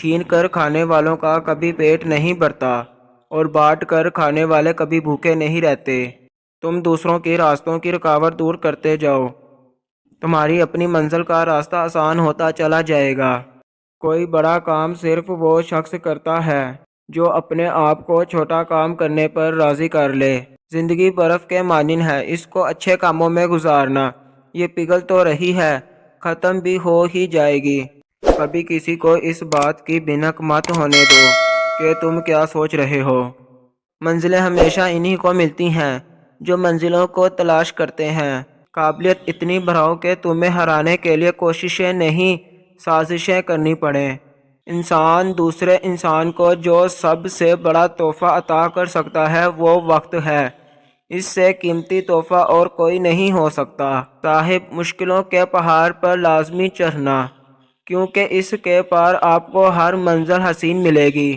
چھین کر کھانے والوں کا کبھی پیٹ نہیں بھرتا اور بانٹ کر کھانے والے کبھی بھوکے نہیں رہتے۔ تم دوسروں کے راستوں کی رکاوٹ دور کرتے جاؤ، تمہاری اپنی منزل کا راستہ آسان ہوتا چلا جائے گا۔ کوئی بڑا کام صرف وہ شخص کرتا ہے جو اپنے آپ کو چھوٹا کام کرنے پر راضی کر لے۔ زندگی برف کے مانند ہے، اس کو اچھے کاموں میں گزارنا۔ یہ پگھل تو رہی ہے، ختم بھی ہو ہی جائے گی۔ کبھی کسی کو اس بات کی بھنک مت ہونے دو کہ تم کیا سوچ رہے ہو۔ منزلیں ہمیشہ انہی کو ملتی ہیں جو منزلوں کو تلاش کرتے ہیں۔ قابلیت اتنی بڑھاؤ کہ تمہیں ہرانے کے لیے کوششیں نہیں، سازشیں کرنی پڑیں۔ انسان دوسرے انسان کو جو سب سے بڑا تحفہ عطا کر سکتا ہے وہ وقت ہے۔ اس سے قیمتی تحفہ اور کوئی نہیں ہو سکتا۔ صاحب مشکلوں کے پہاڑ پر لازمی چڑھنا، کیونکہ اس کے پار آپ کو ہر منزل حسین ملے گی۔